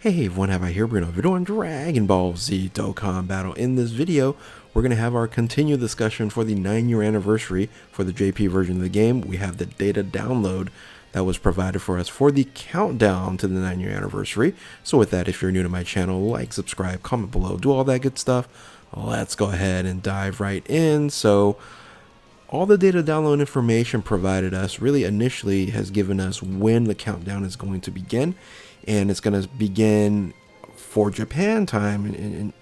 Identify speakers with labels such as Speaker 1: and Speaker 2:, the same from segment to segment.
Speaker 1: Hey everyone, have I here? We're going to have a video on Dragon Ball Z Dokkan Battle. In this video, we're going to have our continued discussion for the 9-year anniversary for the JP version of the game. We have the data download that was provided for us for the countdown to the 9-year anniversary. So with that, if you're new to my channel, like, subscribe, comment below, do all that good stuff. Let's go ahead and dive right in. So all the data download information provided us really initially has given us when the countdown is going to begin. And it's going to begin for Japan time.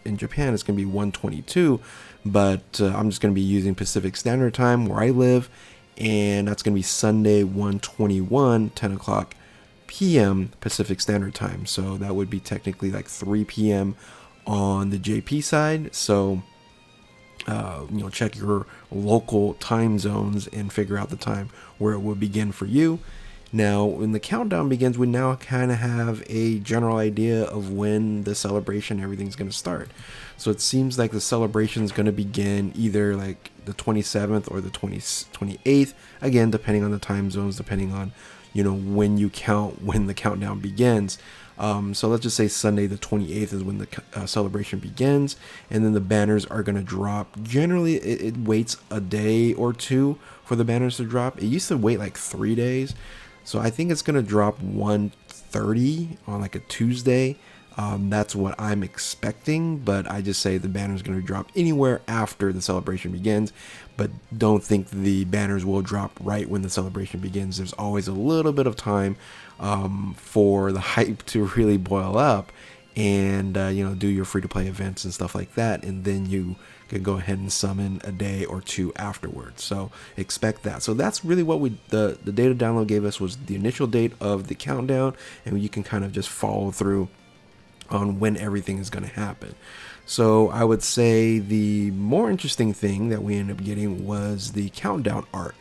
Speaker 1: In Japan, it's going to be 1:22, but I'm just going to be using Pacific Standard Time where I live, and that's going to be Sunday 1:21, 10 o'clock p.m. Pacific Standard Time. So that would be technically like 3 p.m. on the JP side. So check your local time zones and figure out the time where it will begin for you. Now, when the countdown begins, we now kind of have a general idea of when the celebration, everything's going to start. So it seems like the celebration is going to begin either like the 27th or the 28th, again, depending on the time zones, depending on, when you count, when the countdown begins. So let's just say Sunday the 28th is when the celebration begins, and then the banners are going to drop. Generally, it waits a day or two for the banners to drop. It used to wait like 3 days. So I think it's going to drop 1:30 on like a Tuesday. That's what I'm expecting, but I just say the banner is going to drop anywhere after the celebration begins, but don't think the banners will drop right when the celebration begins. There's always a little bit of time for the hype to really boil up and, do your free-to-play events and stuff like that, and then you can go ahead and summon a day or two afterwards. So expect that. So that's really what the data download gave us, was the initial date of the countdown, and you can kind of just follow through on when everything is going to happen. So I would say the more interesting thing that we ended up getting was the countdown art.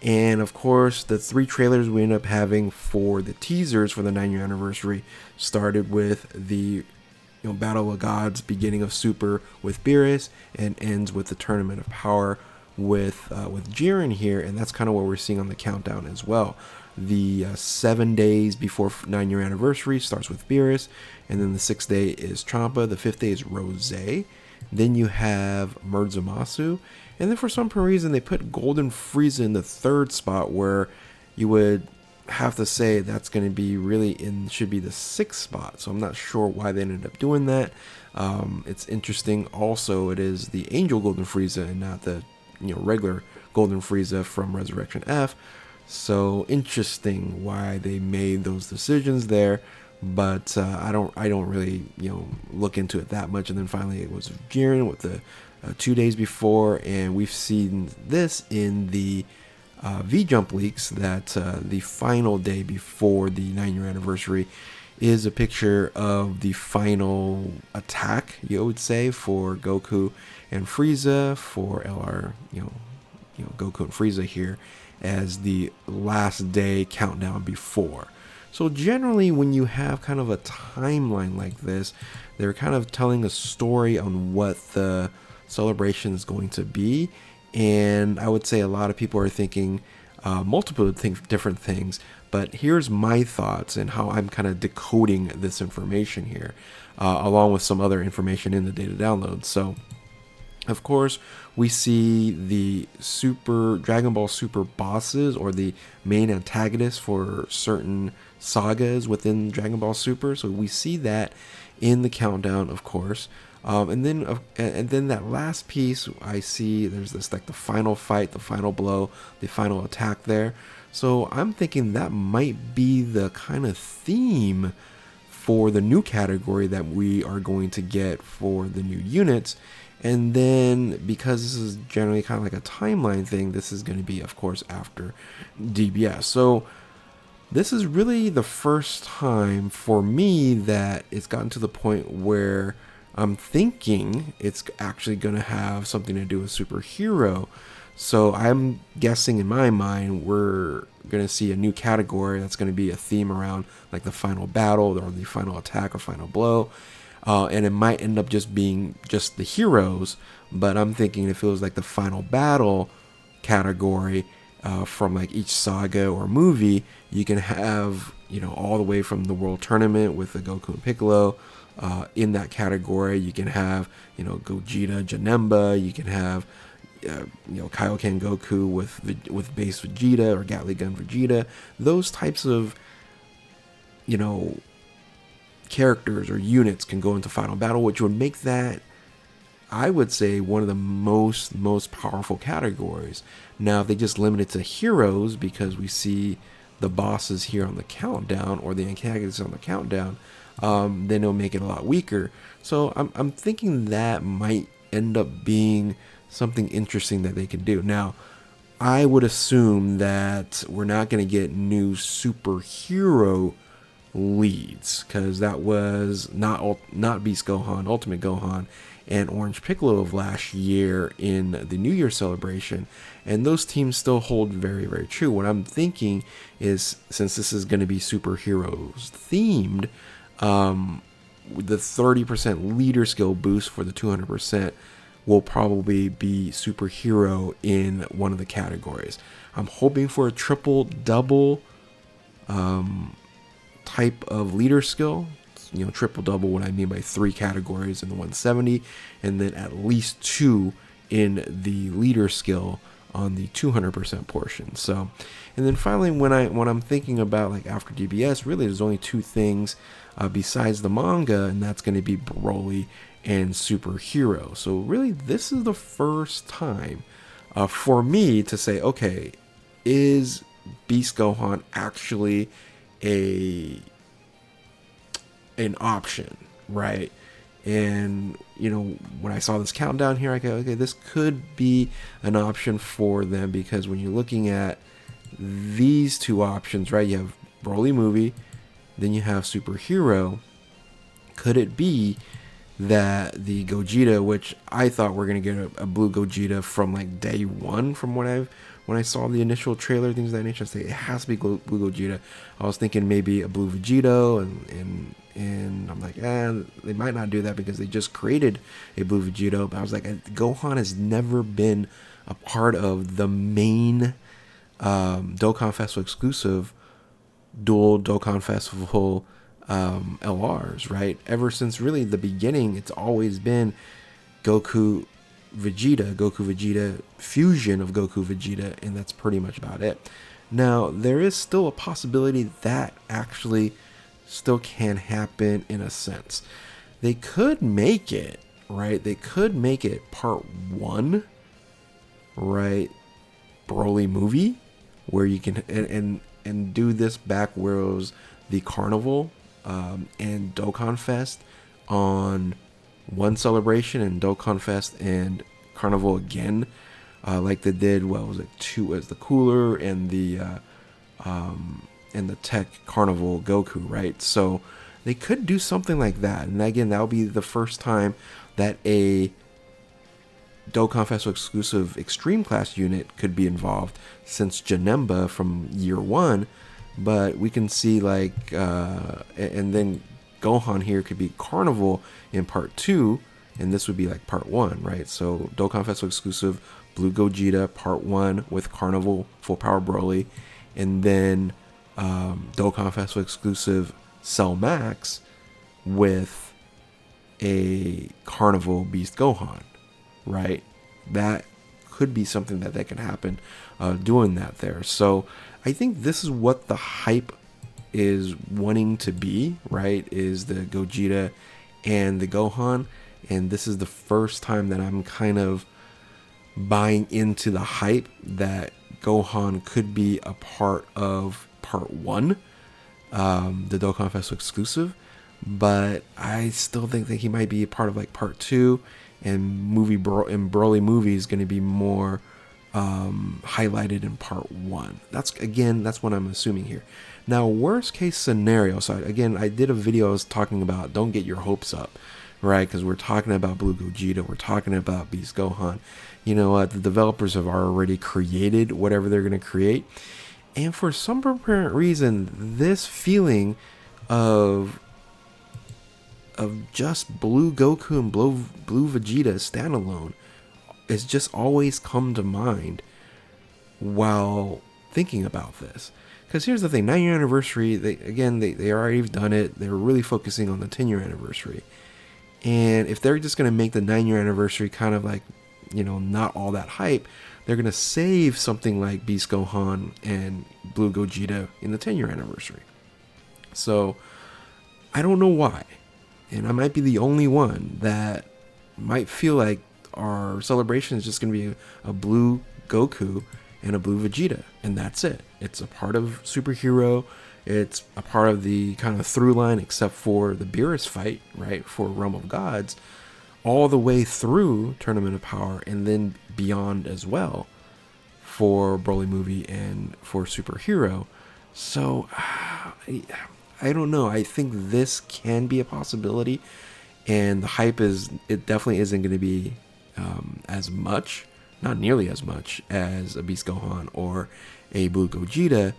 Speaker 1: And of course, the 3 trailers we ended up having for the teasers for the 9-year anniversary started with the Battle of Gods, beginning of Super with Beerus, and ends with the Tournament of Power with Jiren here, and that's kind of what we're seeing on the countdown as well. The 7 days before 9-year anniversary starts with Beerus, and then the 6th day is Champa, the 5th day is Rose, then you have Murzumasu, and then for some reason they put Golden Frieza in the 3rd spot, where you would have to say that's going to be really should be the 6th spot. So I'm not sure why they ended up doing that. It's interesting also, it is the Angel Golden Frieza and not the regular Golden Frieza from Resurrection F. So interesting why they made those decisions there, but I don't really look into it that much. And then finally it was Jiren with the 2 days before, and we've seen this in the V-Jump leaks that the final day before the 9-year anniversary is a picture of the final attack, you would say, for Goku and Frieza, for LR, Goku and Frieza here as the last day countdown before. So generally, when you have kind of a timeline like this, they're kind of telling a story on what the celebration is going to be. And I would say a lot of people are thinking multiple different things, but here's my thoughts and how I'm kind of decoding this information here, along with some other information in the data download. So of course, we see the Dragon Ball Super bosses, or the main antagonists for certain sagas within Dragon Ball Super. So we see that in the countdown, of course. And then that last piece, I see there's this like the final fight, the final blow, the final attack there. So I'm thinking that might be the kind of theme for the new category that we are going to get for the new units. And then, because this is generally kind of like a timeline thing, this is going to be, of course, after DBS. So this is really the first time for me that it's gotten to the point where I'm thinking it's actually going to have something to do with superhero. So I'm guessing in my mind we're going to see a new category that's going to be a theme around like the final battle or the final attack or final blow. And it might end up just being just the heroes, but I'm thinking it feels like the final battle category from like each saga or movie. You can have, you know, all the way from the World Tournament with the Goku and Piccolo. In that category, you can have, you know, Gogeta, Janemba. You can have, you know, Kaioken Goku with base Vegeta or Gatling Gun Vegeta. Those types of, you know, characters or units can go into final battle, which would make that, I would say, one of the most powerful categories. Now, if they just limit it to heroes because we see the bosses here on the countdown or the antagonists on the countdown, then it'll make it a lot weaker. So I'm thinking that might end up being something interesting that they can do. Now, I would assume that we're not going to get new superhero leads, because that was not Beast Gohan, Ultimate Gohan, and Orange Piccolo of last year in the New Year celebration, and those teams still hold very, very true. What I'm thinking is, since this is going to be superheroes themed, the 30% leader skill boost for the 200% will probably be superhero in one of the categories. I'm hoping for a triple double type of leader skill. You know, triple double, what I mean by 3 categories in the 170, and then at least 2 in the leader skill on the 200% portion. So, and then finally, when I'm thinking about, like, after DBS, really there's only 2 things besides the manga, and that's going to be Broly and superhero. So really, this is the first time for me to say, okay, is Beast Gohan actually an option, right? And, you know, when I saw this countdown here, I go, okay, this could be an option for them, because when you're looking at these 2 options, right, you have Broly movie, then you have superhero. Could it be that the Gogeta, which I thought we're gonna get a blue Gogeta from like day one, from when I saw the initial trailer, things of that nature, I say it has to be blue Gogeta. I was thinking maybe a blue Vegito, and I'm like, they might not do that because they just created a blue Vegito. But I was like, Gohan has never been a part of the main Dokkan Festival exclusive dual Dokkan Festival LRs, right? Ever since really the beginning, it's always been Goku Vegeta fusion of Goku Vegeta, and that's pretty much about it. Now, there is still a possibility that actually still can happen in a sense. They could make it, right? They could make it part 1, right? Broly movie, where you can and do this back where it was the Carnival and Dokkan Fest on one celebration, and Dokkan Fest and Carnival again, like they did. What was it? 2 as the Cooler and the Tech Carnival Goku, right? So they could do something like that, and again, that will be the first time that a Dokkan Festival exclusive Extreme Class unit could be involved since Janemba from year 1. But we can see, like, and then Gohan here could be Carnival in part 2, and this would be like part 1, right? So Dokkan Festival exclusive Blue Gogeta part 1 with Carnival Full Power Broly, and then Dokkan Festival exclusive Cell Max with a Carnival Beast Gohan, right? That could be something that can happen doing that there. So I think this is what the hype is wanting to be, right? Is the Gogeta and the Gohan, and this is the first time that I'm kind of buying into the hype that Gohan could be a part of part 1, the Dokkan Festival exclusive, but I still think that he might be a part of like part 2, and Broly movie is going to be more highlighted in part 1. That's what I'm assuming here. Now, worst case scenario, so again, I did a video I was talking about don't get your hopes up, right? Because we're talking about Blue Gogeta, we're talking about Beast Gohan. You know what? The developers have already created whatever they're going to create, and for some apparent reason, this feeling of just Blue Goku and Blue Vegeta standalone has just always come to mind while thinking about this. Because here's the thing, 9-year anniversary, they already done it. They were really focusing on the 10-year anniversary. And if they're just going to make the 9-year anniversary kind of like, not all that hype, they're going to save something like Beast Gohan and Blue Gogeta in the 10-year anniversary. So, I don't know why. And I might be the only one that might feel like our celebration is just going to be a blue Goku and a blue Vegeta, and that's it. It's a part of Superhero. It's a part of the kind of through line, except for the Beerus fight, right, for Realm of Gods, all the way through Tournament of Power, and then beyond as well for Broly Movie and for Superhero. So, I don't know. I think this can be a possibility, and the hype it definitely isn't going to be as much, not nearly as much as a Beast Gohan or a Blue Gogeta,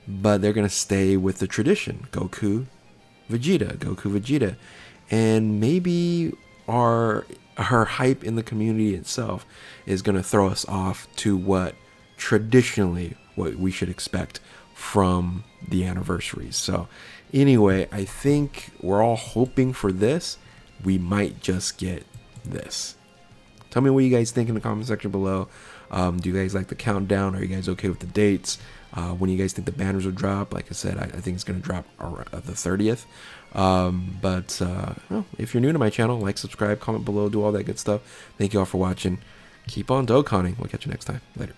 Speaker 1: but they're going to stay with the tradition. Goku, Vegeta. And maybe our hype in the community itself is going to throw us off to what we should expect from the anniversaries. So anyway, I think we're all hoping for this. We might just get this. Tell me what you guys think in the comment section below. Do you guys like the countdown? Are you guys okay with the dates? When you guys think the banners will drop? Like I said, I think it's going to drop the 30th. Well, if you're new to my channel, like, subscribe, comment below, do all that good stuff. Thank you all for watching. Keep on Dokkaning. We'll catch you next time. Later.